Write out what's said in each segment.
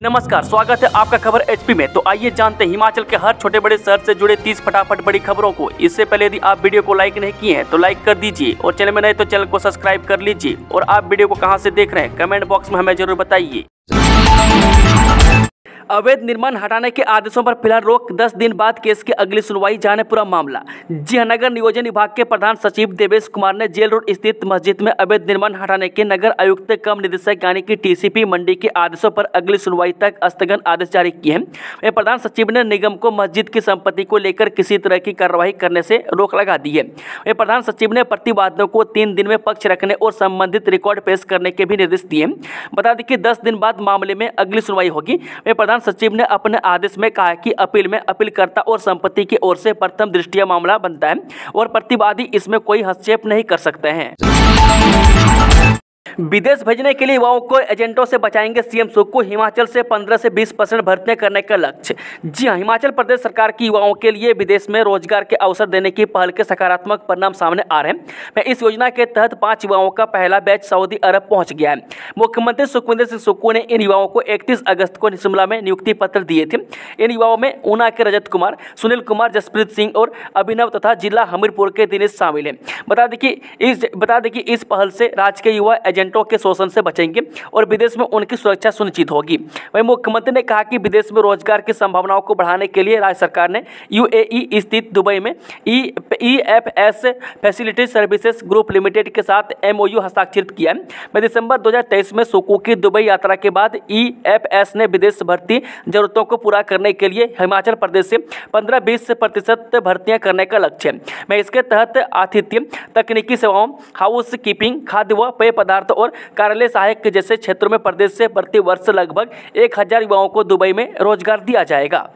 नमस्कार, स्वागत है आपका खबर एचपी में। तो आइए जानते हैं हिमाचल के हर छोटे बड़े शहर से जुड़े 30 फटाफट बड़ी खबरों को। इससे पहले यदि आप वीडियो को लाइक नहीं किए हैं तो लाइक कर दीजिए और चैनल में नए तो चैनल को सब्सक्राइब कर लीजिए। और आप वीडियो को कहां से देख रहे हैं कमेंट बॉक्स में हमें जरूर बताइए। अवैध निर्माण हटाने के आदेशों पर फिलहाल रोक, 10 दिन बाद केस की अगली सुनवाई, जाने पूरा मामला। जी हां, नगर नियोजन विभाग के प्रधान सचिव देवेश कुमार ने जेल रोड स्थित मस्जिद में अवैध निर्माण हटाने के नगर आयुक्त कम निदेशक यानी कि टीसीपी मंडी के आदेशों पर अगली सुनवाई तक स्थगन आदेश जारी किए हैं। वहीं प्रधान सचिव ने निगम को मस्जिद की संपत्ति को लेकर किसी तरह की कार्रवाई करने से रोक लगा दी है। वहीं प्रधान सचिव ने प्रतिवादियों को 3 दिन में पक्ष रखने और संबंधित रिकॉर्ड पेश करने के भी निर्देश दिए। बता दें कि 10 दिन बाद मामले में अगली सुनवाई होगी। प्रधान सचिव ने अपने आदेश में कहा कि अपील में अपीलकर्ता और संपत्ति की ओर से प्रथम दृष्टया मामला बनता है और प्रतिवादी इसमें कोई हस्तक्षेप नहीं कर सकते हैं। विदेश भेजने के लिए युवाओं को एजेंटों से बचाएंगे सीएम सुक्खू, हिमाचल से 15 से 20% भर्तियां करने का लक्ष्य। जी हां, हिमाचल प्रदेश सरकार की युवाओं के लिए विदेश में रोजगार के अवसर देने की पहल के सकारात्मक परिणाम सामने आ रहे हैं। इस योजना के तहत 5 युवाओं का पहला बैच सऊदी अरब पहुंच गया है। मुख्यमंत्री सुखविंदर सिंह सुक्खू ने इन युवाओं को 31 अगस्त को शिमला में नियुक्ति पत्र दिए थे। इन युवाओं में ऊना के रजत कुमार, सुनील कुमार, जसप्रीत सिंह और अभिनव तथा जिला हमीरपुर के दिनेश शामिल हैं। बता दें कि इस पहल से राज्य के युवा एजेंटों के शोषण से बचेंगे और विदेश में उनकी सुरक्षा सुनिश्चित होगी। वहीं मुख्यमंत्री ने कहा कि विदेश में रोजगार की संभावनाओं को बढ़ाने के लिए राज्य सरकार ने यूएई स्थित दुबई में EFS facility services group limited के साथ एमओयू हस्ताक्षरित किया है। दिसंबर 2023 में सुक्खू की दुबई यात्रा के बाद ईएफएस ने विदेश भर्ती जरूरतों को पूरा करने के लिए हिमाचल प्रदेश से 15-20% भर्तियां करने का लक्ष्य है। इसके तहत आतिथ्य, तकनीकी सेवाओं, हाउस कीपिंग, खाद्य व पेय पदार्थ और कार्यालय सहायक के जैसे क्षेत्रों में प्रदेश से प्रति वर्ष लगभग 1000 युवाओं को दुबई में रोजगार दिया जाएगा।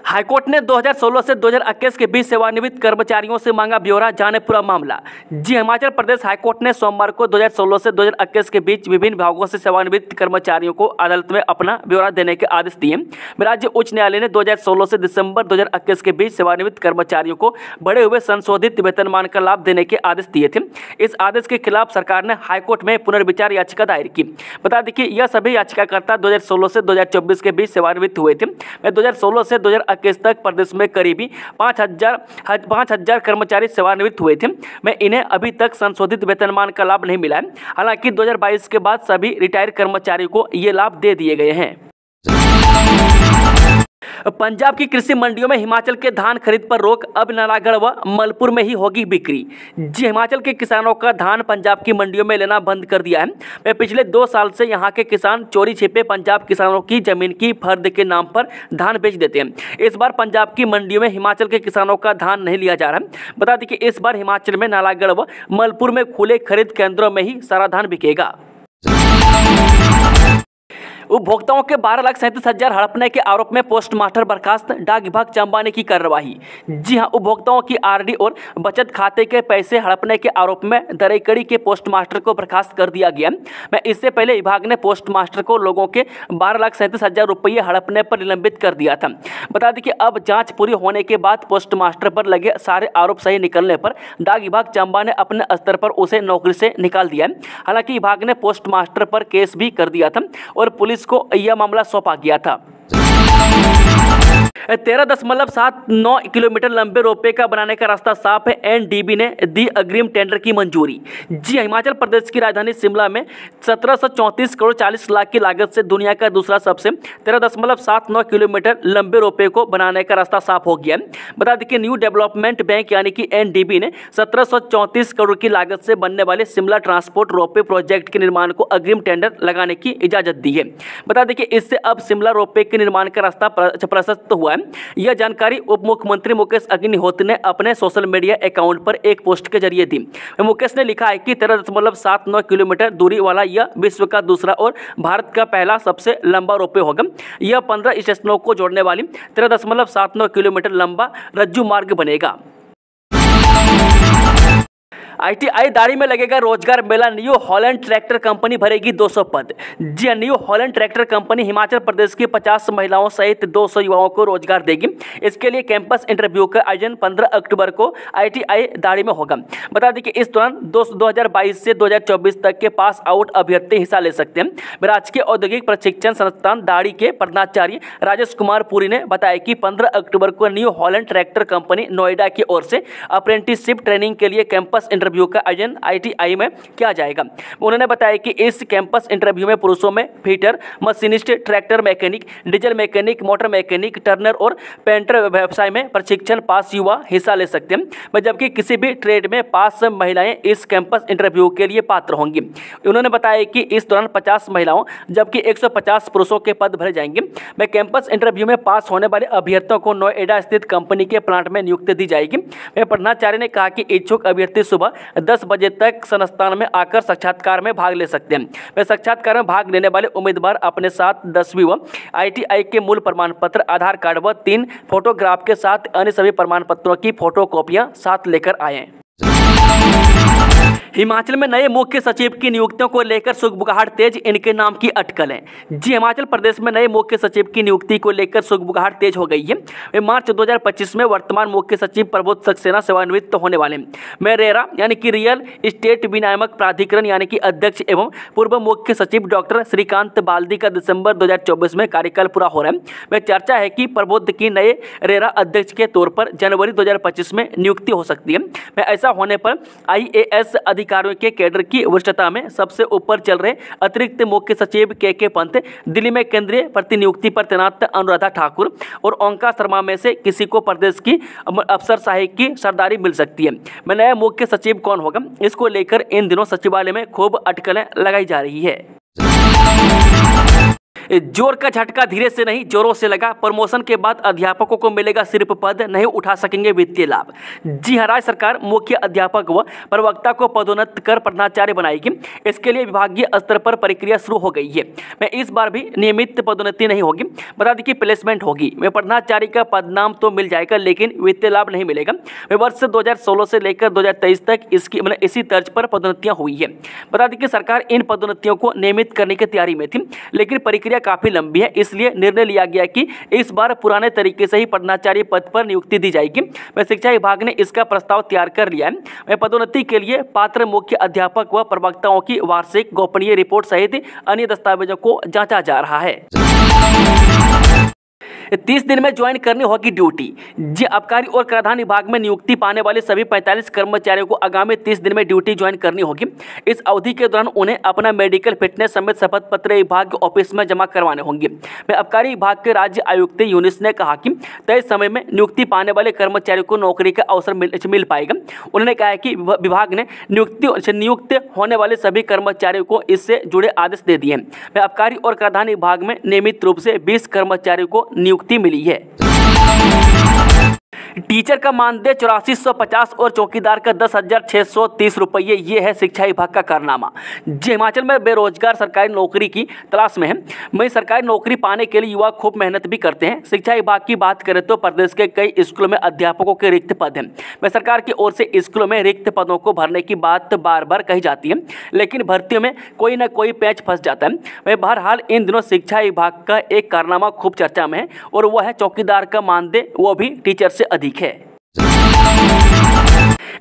हाईकोर्ट ने 2016 से 2021 के बीच सेवानिवृत्त कर्मचारियों से मांगा ब्यौरा, जाने पूरा मामला। जी, हिमाचल प्रदेश हाईकोर्ट ने सोमवार को 2016 से 2021 के बीच विभिन्न विभागों से सेवानिवृत्त कर्मचारियों को अदालत में अपना ब्यौरा देने के आदेश दिए। राज्य उच्च न्यायालय ने 2016 से दिसंबर 2021 के बीच सेवानिवृत्त कर्मचारियों को बढ़े हुए संशोधित वेतनमान का लाभ देने के आदेश दिए थे। इस आदेश के खिलाफ सरकार ने हाईकोर्ट में पुनर्विचार याचिका दायर की। बता दें कि यह सभी याचिकाकर्ता 2016 से 2024 के बीच सेवानिवृत्त हुए थे। 2016 से 2021 तक प्रदेश में करीबी 5000 कर्मचारी सेवानिवृत्त हुए थे। इन्हें अभी तक संशोधित वेतनमान का लाभ नहीं मिला है। हालांकि 2022 के बाद सभी रिटायर कर्मचारियों को ये लाभ दे दिए गए हैं। पंजाब की कृषि मंडियों में हिमाचल के धान खरीद पर रोक, अब नालागढ़ व मलपुर में ही होगी बिक्री। जी, हिमाचल के किसानों का धान पंजाब की मंडियों में लेना बंद कर दिया है। पिछले 2 साल से यहां के किसान चोरी छिपे पंजाब किसानों की जमीन की फर्द के नाम पर धान बेच देते हैं। इस बार पंजाब की मंडियों में हिमाचल के किसानों का धान नहीं लिया जा रहा। बता दें कि इस बार हिमाचल में नालागढ़ व मलपुर में खुले खरीद केंद्रों में ही सारा धान बिकेगा। उपभोक्ताओं के 12,37,000 हड़पने के आरोप में पोस्टमास्टर बर्खास्त, डाक विभाग चंबा ने की कार्रवाई। जी हां, उपभोक्ताओं की आरडी और बचत खाते के पैसे हड़पने के आरोप में दरेकड़ी के पोस्टमास्टर को बर्खास्त कर दिया गया। इससे पहले विभाग ने पोस्टमास्टर को लोगों के 12,37,000 रुपये हड़पने पर निलंबित कर दिया था। बता दें कि अब जांच पूरी होने के बाद पोस्टमास्टर पर लगे सारे आरोप सही निकलने पर डाक विभाग चंबा ने अपने स्तर पर उसे नौकरी से निकाल दिया। हालांकि विभाग ने पोस्टमास्टर पर केस भी कर दिया था और पुलिस को यह मामला सौंपा गया था। 13.79 किलोमीटर लंबे रोपवे का बनाने का रास्ता साफ है, एनडीबी ने दी अग्रिम टेंडर की मंजूरी। जी, हिमाचल प्रदेश की राजधानी शिमला में 1734 करोड़ 40 लाख की लागत से दुनिया का दूसरा सबसे 13.79 किलोमीटर लंबे रोपवे को बनाने का रास्ता साफ हो गया। बता दें कि न्यू डेवलपमेंट बैंक यानी कि एनडीबी ने 1734 करोड़ की लागत से बनने वाले शिमला ट्रांसपोर्ट रोपवे प्रोजेक्ट के निर्माण को अग्रिम टेंडर लगाने की इजाजत दी है। बता दें कि इससे अब शिमला रोपवे के निर्माण का रास्ता प्रशस्त हुआ है। यह जानकारी उप मुख्यमंत्री मुकेश अग्निहोत्री ने अपने सोशल मीडिया अकाउंट पर एक पोस्ट के जरिए दी। मुकेश ने लिखा है कि 13.79 किलोमीटर दूरी वाला यह विश्व का दूसरा और भारत का पहला सबसे लंबा रोपवे होगा। यह 15 स्टेशनों को जोड़ने वाली 13.79 किलोमीटर लंबा रज्जू मार्ग बनेगा। ITI दाड़ी में लगेगा रोजगार मेला, न्यू हॉलैंड ट्रैक्टर कंपनी भरेगी 200 पद। जी हाँ, New Holland tractor company Himachal Pradesh की 50 महिलाओं सहित 200 युवाओं को रोजगार देगी। इसके लिए कैंपस इंटरव्यू का आयोजन 15 अक्टूबर को ITI दाड़ी में होगा। बता दें कि इस दौरान 2022 से 2024 तक के पास आउट अभ्यर्थी हिस्सा ले सकते हैं। राजकीय औद्योगिक प्रशिक्षण संस्थान दाड़ी के प्रधानाचार्य राजेश कुमार पुरी ने बताया कि 15 अक्टूबर को new Holland tractor company Noida की ओर से अप्रेंटिसशिप ट्रेनिंग के लिए कैंपस इंटरव्यू का आयोजन ITI में किया जाएगा। उन्होंने बताया कि इस कैंपस इंटरव्यू में पुरुषों में fitter, machinist, tractor mechanic, diesel mechanic, motor mechanic, Turner और पेंटर व्यवसाय में प्रशिक्षण पास युवा हिस्सा ले सकते हैं, जबकि किसी भी ट्रेड में पास महिलाएं इस कैंपस इंटरव्यू के लिए पात्र होंगी। उन्होंने बताया कि इस दौरान 50 महिलाओं जबकि 150 पुरुषों के पद भरे जाएंगे। मैं कैंपस इंटरव्यू में पास होने वाले अभ्यर्थियों को नोएडा स्थित कंपनी के प्लांट में नियुक्ति दी जाएगी। मैं प्रधानाचार्य ने कहा कि इच्छुक अभ्यर्थी सुबह 10 बजे तक संस्थान में आकर साक्षात्कार में भाग ले सकते हैं। मैं साक्षात्कार में भाग लेने वाले उम्मीदवार अपने साथ 10वीं व ITI के मूल प्रमाण पत्र, आधार कार्ड व 3 फोटोग्राफ के साथ अन्य सभी प्रमाण पत्रों की फोटो कॉपियां साथ लेकर आए। हिमाचल में नए मुख्य सचिव की नियुक्तियों को लेकर सुगबुगाहट तेज, इनके नाम की अटकलें। जी, हिमाचल प्रदेश में नए मुख्य सचिव की नियुक्ति को लेकर सुगबुगाहट तेज हो गई है। मार्च 2025 में वर्तमान मुख्य सचिव प्रबोध सक्सेना सेवानिवृत्त होने वाले हैं। मैं रेरा यानी कि रियल एस्टेट विनियामक प्राधिकरण यानी कि अध्यक्ष एवं पूर्व मुख्य सचिव डॉक्टर श्रीकांत बाल्दी का दिसंबर 2024 में कार्यकाल पूरा हो रहा है। मैं चर्चा है कि प्रबोध की नए रेरा अध्यक्ष के तौर पर जनवरी 2025 में नियुक्ति हो सकती है। मैं ऐसा होने पर IAS अधिकारियों के कैडर की वरिष्ठता में सबसे ऊपर चल रहे अतिरिक्त मुख्य सचिव के पंत, दिल्ली में केंद्रीय प्रतिनियुक्ति पर तैनात अनुराधा ठाकुर और ओंकार शर्मा में से किसी को प्रदेश की अफसरशाही की सरदारी मिल सकती है। मैं नया मुख्य सचिव कौन होगा, इसको लेकर इन दिनों सचिवालय में खूब अटकलें लगाई जा रही है। जोर का झटका धीरे से नहीं जोरों से लगा। प्रमोशन के बाद अध्यापकों को मिलेगा सिर्फ पद, नहीं उठा सकेंगे वित्तीय लाभ। जी हाँ, राज्य सरकार मुख्य अध्यापक व प्रवक्ता को पदोन्नत कर प्रधानाचार्य बनाएगी। इसके लिए विभागीय स्तर पर प्रक्रिया शुरू हो गई है। मैं इस बार भी नियमित पदोन्नति नहीं होगी, बता दें कि प्लेसमेंट होगी। मैं प्रधानाचार्य का पदनाम तो मिल जाएगा लेकिन वित्तीय लाभ नहीं मिलेगा। मैं वर्ष 2016 से लेकर 2023 तक इसी तर्ज पर पदोन्नतियां हुई है। बता दें कि सरकार इन पदोन्नतियों को नियमित करने की तैयारी में थी, लेकिन प्रक्रिया काफी लंबी है, इसलिए निर्णय लिया गया कि इस बार पुराने तरीके से ही प्रधानाचार्य पद पर नियुक्ति दी जाएगी। मैं शिक्षा विभाग ने इसका प्रस्ताव तैयार कर लिया है। मैं पदोन्नति के लिए पात्र मुख्य अध्यापक व प्रवक्ताओं की वार्षिक गोपनीय रिपोर्ट सहित अन्य दस्तावेजों को जांचा जा रहा है। 30 दिन में ज्वाइन करनी होगी ड्यूटी। जी, आबकारी और कराधान विभाग में नियुक्ति पाने वाले सभी 45 कर्मचारियों को आगामी 30 दिन में ड्यूटी ज्वाइन करनी होगी। इस अवधि के दौरान उन्हें अपना मेडिकल फिटनेस समेत शपथ पत्र विभाग ऑफिस में जमा करवाने होंगे। मैं आबकारी विभाग के राज्य आयुक्त यूनिस ने कहा कि तय समय में नियुक्ति पाने वाले कर्मचारियों को नौकरी का अवसर मिल पाएगा। उन्होंने कहा कि विभाग ने नियुक्त होने वाले सभी कर्मचारियों को इससे जुड़े आदेश दे दिए हैं। मैं आबकारी और कराधान विभाग में नियमित रूप से 20 कर्मचारियों को नियुक्ति मिली है। टीचर का मानदेय 8450 और चौकीदार का 10,630 रुपये, ये है शिक्षा विभाग का कारनामा। जी, हिमाचल में बेरोजगार सरकारी नौकरी की तलाश में है। वहीं सरकारी नौकरी पाने के लिए युवा खूब मेहनत भी करते हैं। शिक्षा विभाग की बात करें तो प्रदेश के कई स्कूलों में अध्यापकों के रिक्त पद हैं। मैं सरकार की ओर से स्कूलों में रिक्त पदों को भरने की बात बार बार कही जाती है, लेकिन भर्तियों में कोई ना कोई पैच फंस जाता है। वह बहरहाल इन दिनों शिक्षा विभाग का एक कारनामा खूब चर्चा में है और वह है चौकीदार का मानदेय, वो भी टीचर से अधिक है।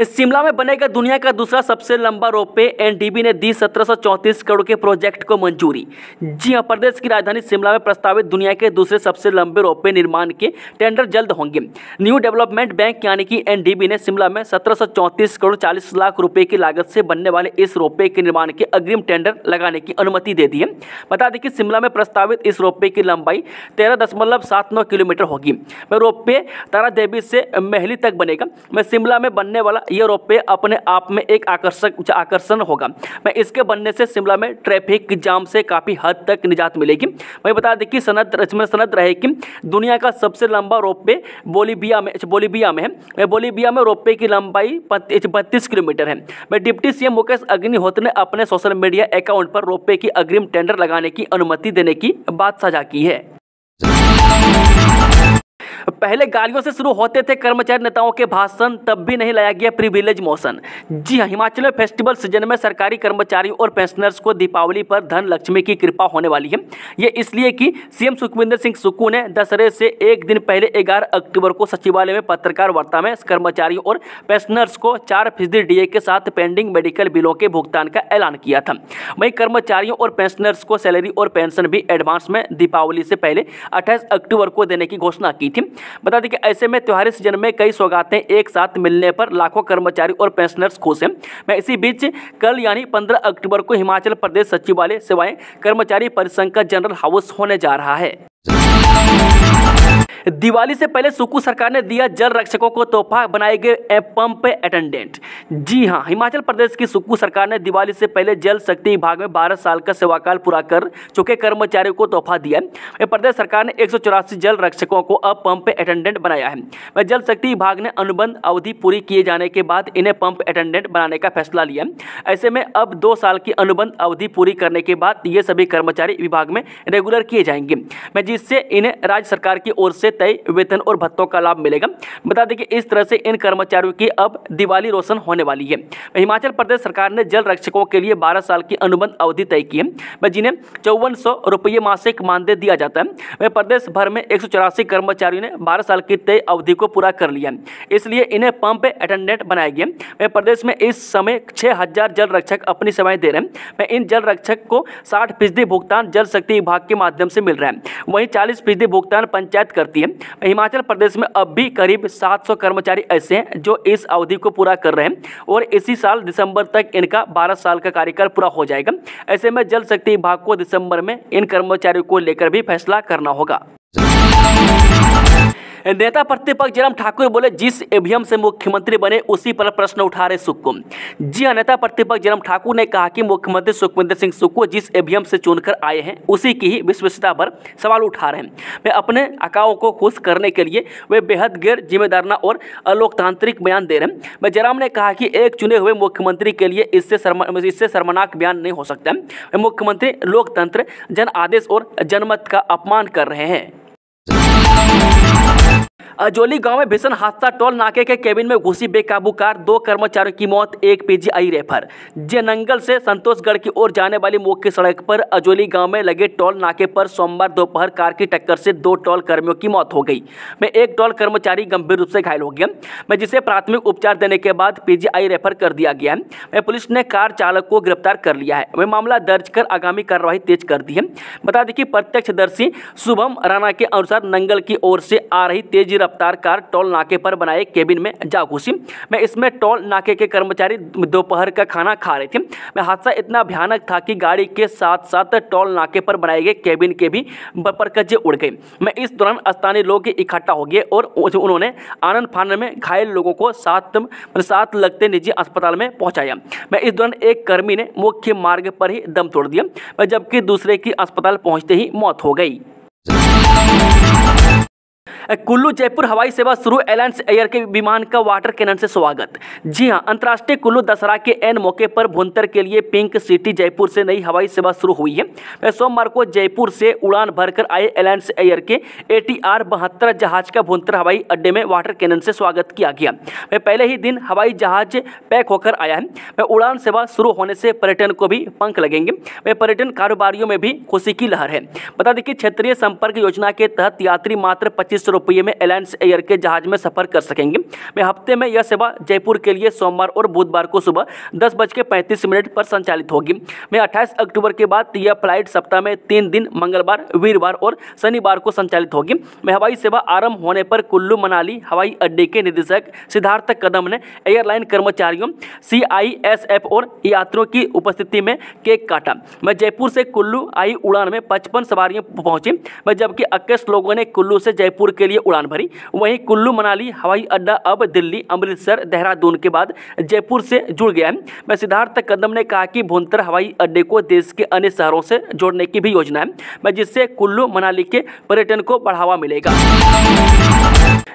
शिमला में बनेगा दुनिया का दूसरा सबसे लंबा रोपवे, एनडीबी ने दी 1734 करोड़ के प्रोजेक्ट को मंजूरी। जी हां, प्रदेश की राजधानी शिमला में प्रस्तावित दुनिया के दूसरे सबसे लंबे रोपवे निर्माण के टेंडर जल्द होंगे। न्यू डेवलपमेंट बैंक यानी कि एनडीबी ने शिमला में 1734 करोड़ 40 लाख रुपए की लागत से बनने वाले इस रोपवे के निर्माण के अग्रिम टेंडर लगाने की अनुमति दे दी है। बता दें कि शिमला में प्रस्तावित इस रोपवे की लंबाई 13.79 किलोमीटर होगी। वह रोपवे तारा देवी से महली तक बनेगा। मैं शिमला में बनने वाला यह रोपवे अपने आप में एक आकर्षण होगा। मैं इसके बनने से शिमला में ट्रैफिक जाम से काफ़ी हद तक निजात मिलेगी। वही बता दें कि सनद रहे कि दुनिया का सबसे लंबा रोपवे बोलीविया में है। बोलीविया में रोपवे की लंबाई 32 किलोमीटर है। मैं डिप्टी सीएम मुकेश अग्निहोत्री ने अपने सोशल मीडिया अकाउंट पर रोपवे की अग्रिम टेंडर लगाने की अनुमति देने की बात साझा की है। पहले गालियों से शुरू होते थे कर्मचारी नेताओं के भाषण, तब भी नहीं लाया गया प्रिविलेज मोशन। जी हां, हिमाचल में फेस्टिवल सीजन में सरकारी कर्मचारियों और पेंशनर्स को दीपावली पर धन लक्ष्मी की कृपा होने वाली है। ये इसलिए कि सीएम सुखविंदर सिंह सुक्खू ने दशहरे से एक दिन पहले 11 अक्टूबर को सचिवालय में पत्रकार वार्ता में कर्मचारियों और पेंशनर्स को 4% डीए के साथ पेंडिंग मेडिकल बिलों के भुगतान का ऐलान किया था। वहीं कर्मचारियों और पेंशनर्स को सैलरी और पेंशन भी एडवांस में दीपावली से पहले 28 अक्टूबर को देने की घोषणा की थी। बता दें कि ऐसे में त्योहारी सीजन में कई सौगातें एक साथ मिलने पर लाखों कर्मचारी और पेंशनर्स खुश हैं। मैं इसी बीच कल यानी 15 अक्टूबर को हिमाचल प्रदेश सचिवालय सेवाएं कर्मचारी परिसंघ का जनरल हाउस होने जा रहा है। दिवाली से पहले सुक्खू सरकार ने दिया जल रक्षकों को तोहफा, बनाए गए पंप अटेंडेंट। जी हां, हिमाचल प्रदेश की सुक्खू सरकार ने दिवाली से पहले जल शक्ति विभाग में 12 साल का सेवाकाल पूरा कर चुके कर्मचारियों को तोहफा दिया है। प्रदेश सरकार ने 184 जल रक्षकों को अब पंप अटेंडेंट बनाया है। जल शक्ति विभाग ने अनुबंध अवधि पूरी किए जाने के बाद इन्हें पंप अटेंडेंट बनाने का फैसला लिया। ऐसे में अब 2 साल की अनुबंध अवधि पूरी करने के बाद ये सभी कर्मचारी विभाग में रेगुलर किए जाएंगे, जिससे इन्हें राज्य सरकार की ओर से तय वेतन और भत्तों का लाभ मिलेगा। बता दें कि इस तरह से इन कर्मचारियों की अब दिवाली रोशन होने वाली है। हिमाचल प्रदेश सरकार ने जल रक्षकों के लिए 12 साल की अनुबंध अवधि तय की है, जिन्हें 5400 रुपये मासिक मानदेय दिया जाता है। प्रदेश भर में 184 कर्मचारियों ने 12 साल की तय अवधि को पूरा कर लिया, इसलिए इन्हें पंप अटेंडेंट बनाया गया। प्रदेश में इस समय 6000 जल रक्षक अपनी सेवाएं दे रहे हैं। इन जल रक्षक को 60% भुगतान जल शक्ति विभाग के माध्यम से मिल रहा है, वहीं 40% भुगतान पंचायत करती है। हिमाचल प्रदेश में अब भी करीब 700 कर्मचारी ऐसे हैं जो इस अवधि को पूरा कर रहे हैं और इसी साल दिसंबर तक इनका 12 साल का कार्यकाल पूरा हो जाएगा। ऐसे में जल शक्ति विभाग को दिसंबर में इन कर्मचारियों को लेकर भी फैसला करना होगा। नेता प्रतिपक्ष जयराम ठाकुर बोले, जिस ईवीएम से मुख्यमंत्री बने उसी पर प्रश्न उठा रहे सुक्खू। जी हां, नेता प्रतिपक्ष जयराम ठाकुर ने कहा कि मुख्यमंत्री सुखविंदर सिंह सुक्खू जिस ईवीएम से चुनकर आए हैं उसी की ही विश्वसनीयता पर सवाल उठा रहे हैं। वे अपने आकाओं को खुश करने के लिए वे बेहद गैर जिम्मेदाराना और अलोकतांत्रिक बयान दे रहे हैं। जयराम ने कहा कि एक चुने हुए मुख्यमंत्री के लिए इससे शर्मनाक बयान नहीं हो सकता। मुख्यमंत्री लोकतंत्र, जन आदेश और जनमत का अपमान कर रहे हैं। अजोली गांव में भीषण हादसा, टोल नाके के केबिन में घुसी बेकाबू कार, 2 कर्मचारियों की मौत, 1 पीजीआई रेफर। नंगल से संतोषगढ़ की ओर जाने वाली मुख्य सड़क पर अजोली गांव में लगे टोल नाके पर सोमवार दोपहर कार की टक्कर से 2 टोल कर्मियों की मौत हो गई। एक टोल कर्मचारी गंभीर रूप से घायल हो गया, जिसे प्राथमिक उपचार देने के बाद पीजीआई रेफर कर दिया गया है। पुलिस ने कार चालक को गिरफ्तार कर लिया है। मामला दर्ज कर आगामी कार्रवाई तेज कर दी है। बता दें कि प्रत्यक्षदर्शी शुभम राणा के अनुसार नंगल की ओर से आ रही तेज रफ्तार कार टोल नाके पर बनाए केबिन में जा घुसी। इसमें टोल नाके के कर्मचारी दोपहर का खाना खा रहे थे। हादसा इतना भयानक था कि गाड़ी के साथ साथ टोल नाके पर बनाए गए केबिन के भी परकच्चे उड़ गए। इस दौरान स्थानीय लोग इकट्ठा हो गए और उन्होंने आनंद फानन में घायल लोगों को साथ लगते निजी अस्पताल में पहुंचाया। इस दौरान एक कर्मी ने मुख्य मार्ग पर ही दम तोड़ दिया, जबकि दूसरे की अस्पताल पहुंचते ही मौत हो गई। कुल्लू जयपुर हवाई सेवा शुरू, एलायंस एयर के विमान का वाटर कैनन से स्वागत। जी हां, अंतर्राष्ट्रीय कुल्लू दशहरा के एन मौके पर भुंतर के लिए पिंक सिटी जयपुर से नई हवाई सेवा शुरू हुई है। सोमवार को जयपुर से उड़ान भरकर आए एलायंस एयर के ATR 72 जहाज का भुंतर हवाई अड्डे में वाटर कैनन से स्वागत किया गया। पहले ही दिन हवाई जहाज पैक होकर आया है। उड़ान सेवा शुरू होने से पर्यटन को भी पंख लगेंगे। पर्यटन कारोबारियों में भी खुशी की लहर है। बता दें कि क्षेत्रीय संपर्क योजना के तहत यात्री मात्र 25 रुपये में एलायंस एयर के जहाज में सफर कर सकेंगे। हफ्ते में यह सेवा जयपुर के लिए सोमवार और बुधवार को सुबह 10:35 पर संचालित होगी। 28 अक्टूबर के बाद यह फ्लाइट सप्ताह में 3 दिन मंगलवार, वीरवार और शनिवार को संचालित होगी। हवाई सेवा आरंभ होने पर कुल्लू मनाली हवाई अड्डे के निदेशक सिद्धार्थ कदम ने एयरलाइन कर्मचारियों, CISF और यात्रियों की उपस्थिति में केक काटा। जयपुर से कुल्लू आई उड़ान में 55 सवारियां पहुंची, जबकि 21 लोगों ने कुल्लू से जयपुर के लिए उड़ान भरी। वहीं कुल्लू मनाली हवाई अड्डा अब दिल्ली, अमृतसर, देहरादून के बाद जयपुर से जुड़ गया है। सिद्धार्थ कदम ने कहा कि भुंतर हवाई अड्डे को देश के अन्य शहरों से जोड़ने की भी योजना है, जिससे कुल्लू मनाली के पर्यटन को बढ़ावा मिलेगा।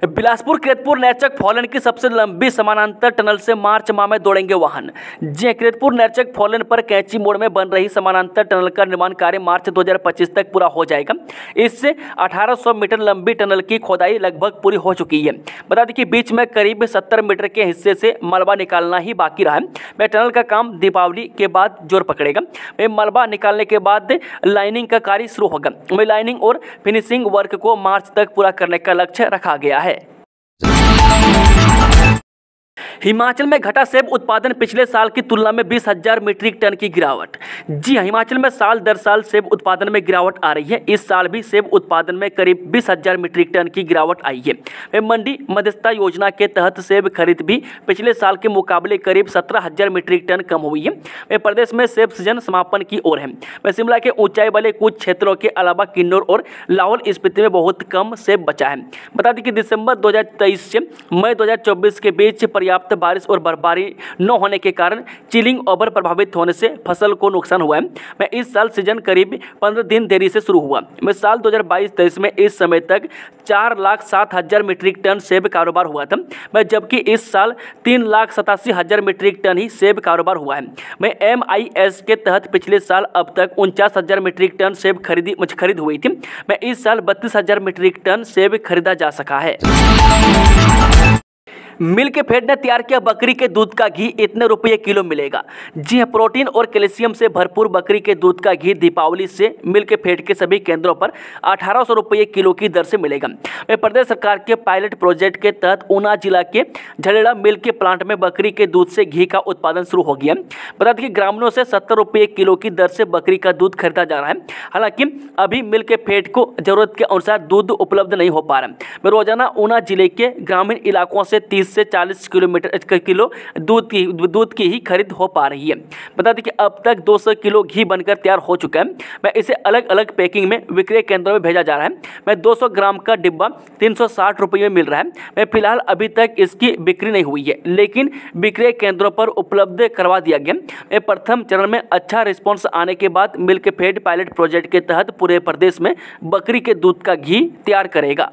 बिलासपुर किरतपुर नैरचक फॉरलेन की सबसे लंबी समानांतर टनल से मार्च माह में दौड़ेंगे वाहन। जी किरतपुर नैरचक फॉरलेन पर कैंची मोड़ में बन रही समानांतर टनल का निर्माण कार्य मार्च 2025 तक पूरा हो जाएगा। इससे 1800 मीटर लंबी टनल की खोदाई लगभग पूरी हो चुकी है। बता दें कि बीच में करीब 70 मीटर के हिस्से से मलबा निकालना ही बाकी रहा है। टनल का काम दीपावली के बाद जोर पकड़ेगा। मलबा निकालने के बाद लाइनिंग का कार्य शुरू होगा। लाइनिंग और फिनिशिंग वर्क को मार्च तक पूरा करने का लक्ष्य रखा गया है। हिमाचल में घटा सेब उत्पादन पिछले साल की तुलना में 20,000 मीट्रिक टन की गिरावट। जी हिमाचल में साल दर साल सेब उत्पादन में गिरावट आ रही है। इस साल भी सेब उत्पादन में करीब 20,000 मीट्रिक टन की गिरावट आई है। मंडी मध्यस्थता योजना के तहत सेब खरीद भी पिछले साल के मुकाबले करीब 17,000 मीट्रिक टन कम हुई है। प्रदेश में सेब सीजन समापन की ओर है। शिमला के ऊंचाई वाले कुछ क्षेत्रों के अलावा किन्नौर और लाहौल स्पीति में बहुत कम सेब बचा है। बता दें कि दिसंबर 2023 से मई 2024 के बीच पर्याप्त बारिश और बर्फबारी न होने के कारण चिलिंग ओवर प्रभावित होने से फसल को नुकसान हुआ है। इस साल सीजन करीब 15 दिन देरी से शुरू हुआ। साल 2022-23 में इस समय तक 4,07,000 मीट्रिक टन सेब कारोबार हुआ था, जबकि इस साल 3,87,000 मीट्रिक टन ही सेब कारोबार हुआ है। MIS के तहत पिछले साल अब तक 49,000 मीट्रिक टन सेब खरीद हुई थी। इस साल 32,000 मीट्रिक टन सेब खरीदा जा सका है। मिल्क फेड ने तैयार किया बकरी के दूध का घी इतने रुपये किलो मिलेगा। जी हाँ, प्रोटीन और कैल्शियम से भरपूर बकरी के दूध का घी दीपावली से मिल्क फेड के सभी केंद्रों पर 1800 रुपये किलो की दर से मिलेगा। प्रदेश सरकार के पायलट प्रोजेक्ट के तहत ऊना जिला के झलेड़ा मिल्क के प्लांट में बकरी के दूध से घी का उत्पादन शुरू हो गया। बता दें कि ग्रामीणों से 70 रुपये किलो की दर से बकरी का दूध खरीदा जा रहा है। हालांकि अभी मिल्क फेड को जरूरत के अनुसार दूध उपलब्ध नहीं हो पा रहा है। रोजाना ऊना जिले के ग्रामीण इलाकों से 30 से 40 किलो दूध की ही खरीद हो पा रही है। बता दें कि अब तक 200 किलो घी बनकर तैयार हो चुका है। इसे अलग अलग पैकिंग में विक्रय केंद्रों में भेजा जा रहा है। 200 ग्राम का डिब्बा 360 रुपये में मिल रहा है। फिलहाल अभी तक इसकी बिक्री नहीं हुई है, लेकिन विक्रय केंद्रों पर उपलब्ध करवा दिया गया। प्रथम चरण में अच्छा रिस्पॉन्स आने के बाद मिल्क फेड पायलट प्रोजेक्ट के तहत पूरे प्रदेश में बकरी के दूध का घी तैयार करेगा।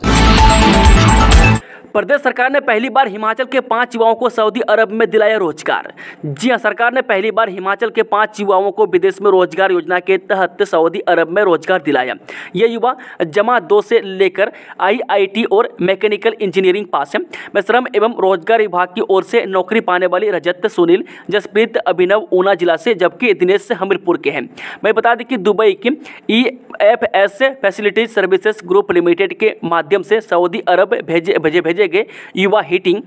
प्रदेश सरकार ने पहली बार हिमाचल के 5 युवाओं को सऊदी अरब में दिलाया रोजगार। जी हां, सरकार ने पहली बार हिमाचल के 5 युवाओं को विदेश में रोजगार योजना के तहत सऊदी अरब में रोजगार दिलाया। ये युवा जमा 2 से लेकर IIT और मैकेनिकल इंजीनियरिंग पास है। श्रम एवं रोजगार विभाग की ओर से नौकरी पाने वाली रजत, सुनील, जसप्रीत, अभिनव ऊना जिला से, जबकि दिनेश हमीरपुर के हैं। मैं बता दें कि दुबई की EFS facilities services group limited के माध्यम से सऊदी अरब भेजे गए युवा heating,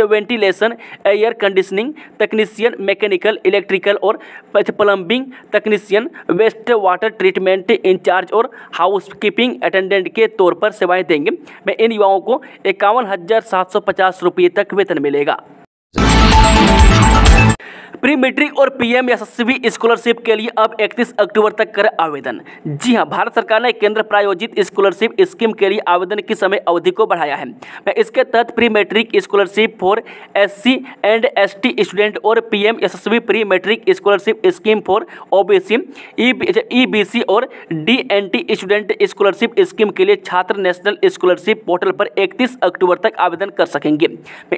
ventilation, air conditioning technician, mechanical, electrical और plumbing technician, waste water treatment incharge और हाउसकीपिंग अटेंडेंट के तौर पर सेवाएं देंगे। इन युवाओं को 51,750 रुपये तक वेतन मिलेगा। प्री मैट्रिक और PM यशस्वी स्कॉलरशिप के लिए अब 31 अक्टूबर तक करें आवेदन। जी हां, भारत सरकार ने केंद्र प्रायोजित स्कॉलरशिप स्कीम के लिए आवेदन की समय अवधि को बढ़ाया है। इसके तहत pre matric scholarship for SC and ST student और PM Yashasvi pre matric scholarship scheme for OBC, EBC और DNT स्टूडेंट स्कॉलरशिप स्कीम के लिए छात्र नेशनल स्कॉलरशिप पोर्टल पर 31 अक्टूबर तक आवेदन कर सकेंगे।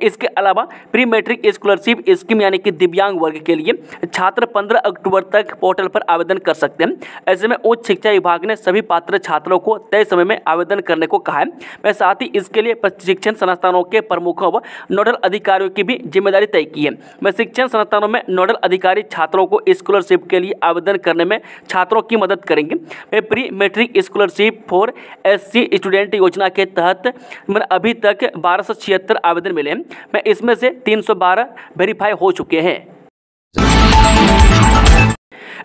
इसके अलावा प्री मैट्रिक स्कॉलरशिप स्कीम यानी कि दिव्यांग वर्ग के लिए छात्र 15 अक्टूबर तक पोर्टल पर आवेदन कर सकते हैं। ऐसे में उच्च शिक्षा विभाग ने सभी पात्र छात्रों को तय समय में आवेदन करने को कहा है। साथ ही इसके लिए शिक्षण संस्थानों के प्रमुखों व नोडल अधिकारियों की भी जिम्मेदारी तय की है। शिक्षण संस्थानों में नोडल अधिकारी छात्रों को स्कॉलरशिप के लिए आवेदन करने में छात्रों की मदद करेंगे। Pre matric scholarship for SC student योजना के तहत अभी तक 1276 आवेदन मिले हैं। इसमें से 312 वेरीफाई हो चुके हैं।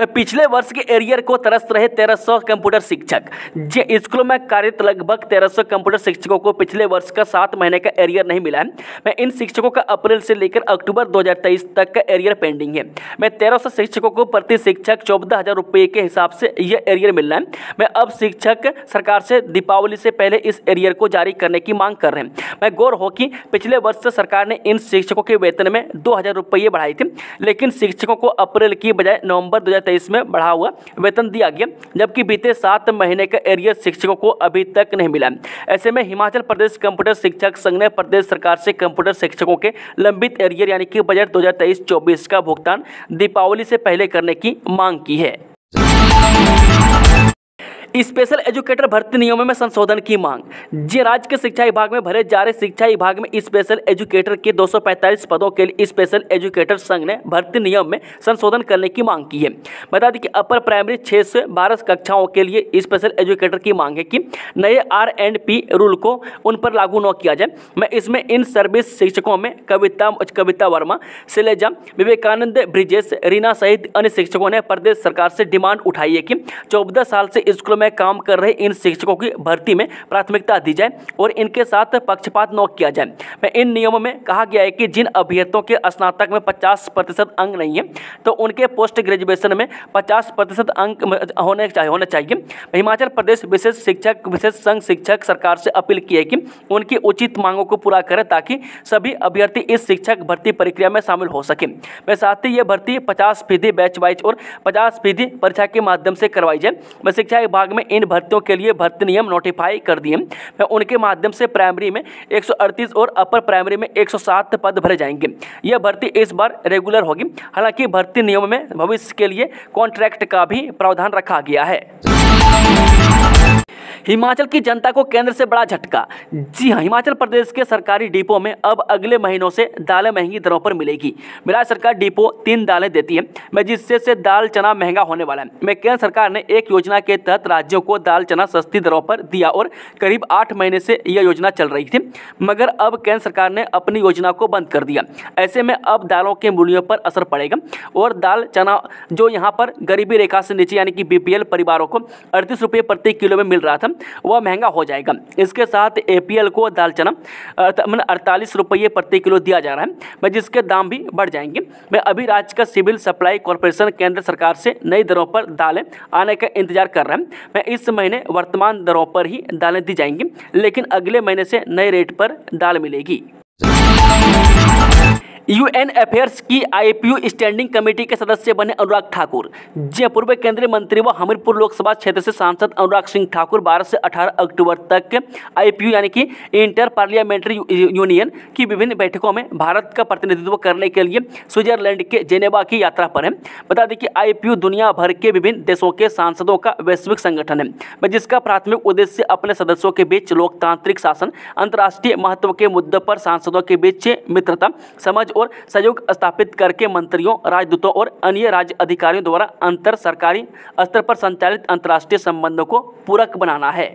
पिछले वर्ष के एरियर को तरस रहे 1300 कंप्यूटर शिक्षक। जी स्कूलों में कार्यरत लगभग 1300 कंप्यूटर शिक्षकों को पिछले वर्ष का 7 महीने का एरियर नहीं मिला है। इन शिक्षकों का अप्रैल से लेकर अक्टूबर 2023 तक का एरियर पेंडिंग है। 1300 शिक्षकों को प्रति शिक्षक 14,000 रुपये के हिसाब से यह एरियर मिल रहा है। अब शिक्षक सरकार से दीपावली से पहले इस एरियर को जारी करने की मांग कर रहे हैं। गौर हो कि पिछले वर्ष से सरकार ने इन शिक्षकों के वेतन में 2,000 रुपये बढ़ाई थी, लेकिन शिक्षकों को अप्रैल की बजाय नवंबर 2023 2023 में बढ़ा हुआ वेतन दिया गया, जबकि बीते 7 महीने का एरियर शिक्षकों को अभी तक नहीं मिला। ऐसे में हिमाचल प्रदेश कंप्यूटर शिक्षक संघ ने प्रदेश सरकार से कंप्यूटर शिक्षकों के लंबित एरियर यानी कि बजट 2023-24 का भुगतान दीपावली से पहले करने की मांग की है। स्पेशल एजुकेटर भर्ती नियमों में संशोधन की मांग। जी, राज्य के शिक्षा विभाग में भरे जा रहे शिक्षा विभाग में स्पेशल एजुकेटर के 245 पदों के लिए स्पेशल एजुकेटर संघ ने भर्ती नियम में संशोधन करने की मांग की है। बता दें कि अपर प्राइमरी 6 से 12 कक्षाओं के लिए स्पेशल एजुकेटर की मांग है कि नए R&P रूल को उन पर लागू न किया जाए। मैं इसमें इन सर्विस शिक्षकों में कविता वर्मा, शैलजा, विवेकानंद, ब्रिजेश, रीना सहित अन्य शिक्षकों ने प्रदेश सरकार से डिमांड उठाई है कि 14 साल से स्कूलों में काम कर रहे इन शिक्षकों की भर्ती में प्राथमिकता दी जाए और इनके साथ पक्षपात न किया जाए। मैं इन नियमों में कहा गया है कि जिन अभ्यर्थियों के स्नातक में 50% अंक नहीं है तो उनके पोस्ट ग्रेजुएशन में 50% अंक होने चाहिए। हिमाचल प्रदेश विशेष संघ शिक्षक सरकार से अपील की है कि उनकी उचित मांगों को पूरा करें ताकि सभी अभ्यर्थी इस शिक्षक भर्ती प्रक्रिया में शामिल हो सके। मैं साथ ही यह भर्ती 50% बैच वाइज और 50% परीक्षा के माध्यम से करवाई जाए। मैं शिक्षा विभाग में इन भर्तियों के लिए भर्ती नियम नोटिफाई कर दिए। उनके माध्यम से प्राइमरी में 138 और अपर प्राइमरी में 107 पद भरे जाएंगे। यह भर्ती इस बार रेगुलर होगी। हालांकि भर्ती नियम में भविष्य के लिए कॉन्ट्रैक्ट का भी प्रावधान रखा गया है। हिमाचल की जनता को केंद्र से बड़ा झटका। जी हां, हिमाचल प्रदेश के सरकारी डिपो में अब अगले महीनों से दालें महंगी दरों पर मिलेगी। राज्य सरकार डिपो 3 दालें देती है, जिससे दाल चना महंगा होने वाला है। केंद्र सरकार ने एक योजना के तहत राज्यों को दाल चना सस्ती दरों पर दिया और करीब 8 महीने से यह योजना चल रही थी, मगर अब केंद्र सरकार ने अपनी योजना को बंद कर दिया। ऐसे में अब दालों के मूल्यों पर असर पड़ेगा और दाल चना जो यहाँ पर गरीबी रेखा से नीचे यानी कि BPL परिवारों को 38 रुपये प्रति किलो में मिल रहा था, वह महंगा हो जाएगा। इसके साथ APL को दाल चना 48 रुपये प्रति किलो दिया जा रहा है, जिसके दाम भी बढ़ जाएंगे। मैं अभी राज्य का सिविल सप्लाई कॉर्पोरेशन केंद्र सरकार से नई दरों पर दालें आने का इंतजार कर रहा है। मैं इस महीने वर्तमान दरों पर ही दालें दी जाएंगी, लेकिन अगले महीने से नए रेट पर दाल मिलेगी। UN अफेयर्स की IPU स्टैंडिंग कमेटी के सदस्य बने अनुराग ठाकुर। जी, पूर्व केंद्रीय मंत्री व हमीरपुर लोकसभा क्षेत्र से सांसद अनुराग सिंह ठाकुर 12 से 18 अक्टूबर तक IPU यानी कि इंटर पार्लियामेंट्री यूनियन की विभिन्न बैठकों में भारत का प्रतिनिधित्व करने के लिए स्विट्जरलैंड के जेनेवा की यात्रा पर है। बता दें कि IPU दुनिया भर के विभिन्न देशों के सांसदों का वैश्विक संगठन है, जिसका प्राथमिक उद्देश्य अपने सदस्यों के बीच लोकतांत्रिक शासन, अंतर्राष्ट्रीय महत्व के मुद्दों पर सांसदों के बीच मित्रता, समझ और सहयोग स्थापित करके मंत्रियों, राजदूतों और अन्य राज्य अधिकारियों द्वारा अंतर सरकारी स्तर पर संचालित अंतर्राष्ट्रीय संबंधों को पूरक बनाना है।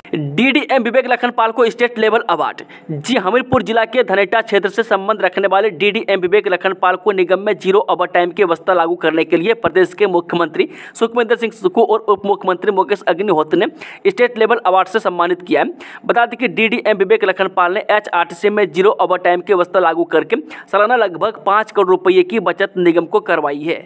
DDM विवेक लखनपाल को स्टेट लेवल अवार्ड। जी, हमीरपुर जिला के धनेटा क्षेत्र से संबंध रखने वाले DDM विवेक लखनपाल को निगम में 0 ओवर टाइम की व्यवस्था लागू करने के लिए प्रदेश के मुख्यमंत्री सुखविंदर सिंह सुक्खू और उप मुख्यमंत्री मुकेश अग्निहोत्री ने स्टेट लेवल अवार्ड से सम्मानित किया है। बता दें कि DDM विवेक लखनपाल ने HRTC में 0 ओवर टाइम की व्यवस्था लागू करके सालाना लगभग 5 करोड़ रुपये की बचत निगम को करवाई है।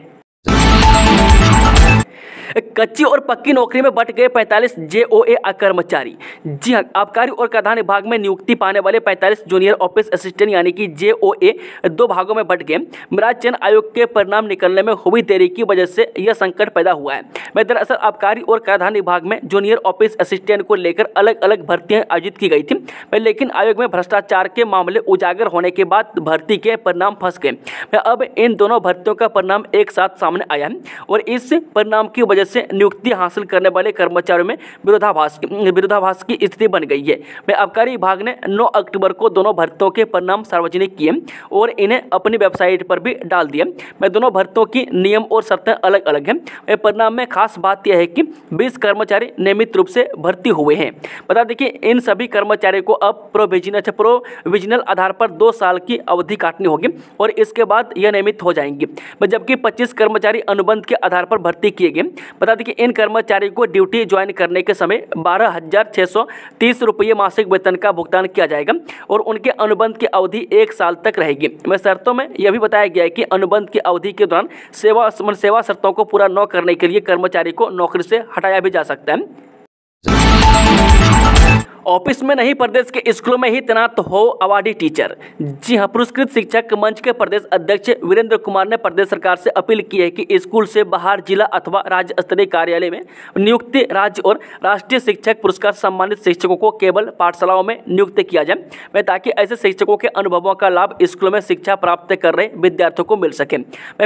कच्ची और पक्की नौकरी में बंट गए 45 JOA कर्मचारी। जी हां, आबकारी और कराधान विभाग में नियुक्ति पाने वाले 45 जूनियर ऑफिस असिस्टेंट यानी कि JOA 2 भागों में बंट गए। राज्य चयन आयोग के परिणाम निकलने में हुई देरी की वजह से यह संकट पैदा हुआ है। दरअसल आबकारी और कराधान विभाग में जूनियर ऑफिस असिस्टेंट को लेकर अलग अलग भर्तियां आयोजित की गई थी, लेकिन आयोग में भ्रष्टाचार के मामले उजागर होने के बाद भर्ती के परिणाम फंस गए। अब इन दोनों भर्तियों का परिणाम एक साथ सामने आया है और इस परिणाम की वजह से नियुक्ति हासिल करने वाले कर्मचारियों में विरोधाभास की स्थिति बन गई है। आबकारी विभाग ने 9 अक्टूबर को दोनों भर्तियों के परिणाम सार्वजनिक किए और इन्हें अपनी वेबसाइट पर भी डाल दिए। दोनों भर्तियों की नियम और शर्तें अलग अलग हैं। परिणाम में खास बात यह है कि 20 कर्मचारी नियमित रूप से भर्ती हुए हैं। बता दें कि इन सभी कर्मचारियों को अब प्रोविजनल आधार पर 2 साल की अवधि काटनी होगी और इसके बाद यह नियमित हो जाएंगे, जबकि 25 कर्मचारी अनुबंध के आधार पर भर्ती किए गए। बता दें कि इन कर्मचारियों को ड्यूटी ज्वाइन करने के समय 12,630 रुपये मासिक वेतन का भुगतान किया जाएगा और उनके अनुबंध की अवधि 1 साल तक रहेगी। शर्तों में यह भी बताया गया है कि अनुबंध की अवधि के दौरान सेवा शर्तों को पूरा न करने के लिए कर्मचारी को नौकरी से हटाया भी जा सकता है। ऑफिस में नहीं, प्रदेश के स्कूलों में ही तैनात हो अवार्डी टीचर। जी हां, पुरस्कृत शिक्षक मंच के प्रदेश अध्यक्ष वीरेंद्र कुमार ने प्रदेश सरकार से अपील की है कि स्कूल से बाहर जिला अथवा राज्य स्तरीय कार्यालय में नियुक्त राज्य और राष्ट्रीय शिक्षक पुरस्कार सम्मानित शिक्षकों को केवल पाठशालाओं में नियुक्त किया जाए, ताकि ऐसे शिक्षकों के अनुभवों का लाभ स्कूलों में शिक्षा प्राप्त कर रहे विद्यार्थियों को मिल सके।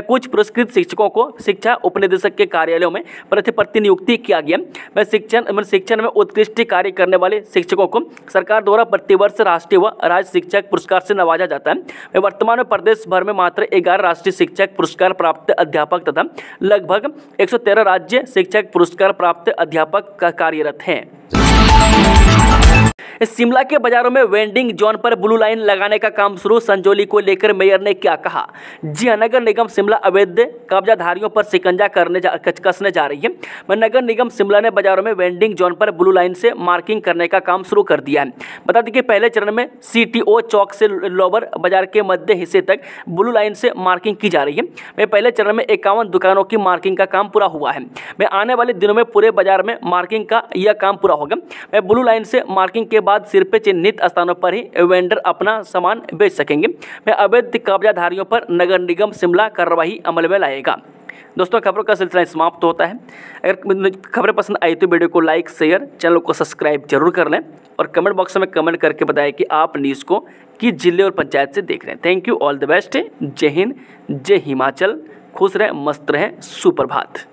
कुछ पुरस्कृत शिक्षकों को शिक्षा उपनिदेशक के कार्यालयों में प्रतिनियुक्ति किया गया। शिक्षण में उत्कृष्ट कार्य करने वाले शिक्षकों को सरकार द्वारा प्रतिवर्ष राष्ट्रीय व राज्य शिक्षक पुरस्कार से नवाजा जाता है। वर्तमान में प्रदेश भर में मात्र 11 राष्ट्रीय शिक्षक पुरस्कार प्राप्त अध्यापक तथा लगभग 113 राज्य शिक्षक पुरस्कार प्राप्त अध्यापक कार्यरत हैं। शिमला के बाजारों में वेंडिंग जोन पर ब्लू लाइन लगाने का काम शुरू, संजौली को लेकर मेयर ने क्या कहा। जी हां, नगर निगम शिमला अवैध कब्जाधारियों पर शिकंजा कसने जा रही है। नगर निगम शिमला ने बाजारों में वेंडिंग जोन पर ब्लू लाइन से मार्किंग करने का काम शुरू कर दिया है। बता दें कि पहले चरण में CTO चौक से लोअर बाजार के मध्य हिस्से तक ब्लू लाइन से मार्किंग की जा रही है। पहले चरण में 51 दुकानों की मार्किंग का काम पूरा हुआ है। आने वाले दिनों में पूरे बाजार में मार्किंग का यह काम पूरा होगा। ब्लू लाइन से मार्किंग के बाद सिर्फ चिन्हित स्थानों पर ही वेंडर अपना सामान बेच सकेंगे। अवैध कब्जाधारियों पर नगर निगम शिमला कार्रवाई अमल में लाएगा। दोस्तों, खबरों का सिलसिला समाप्त होता है। अगर खबरें पसंद आई तो वीडियो को लाइक, शेयर, चैनल को सब्सक्राइब जरूर कर लें और कमेंट बॉक्स में कमेंट करके बताएं कि आप न्यूज़ को किस जिले और पंचायत से देख रहे हैं। Thank you, all the best. जय हिंद, जय हिमाचल। खुश रहें, मस्त रहें, सुप्रभात।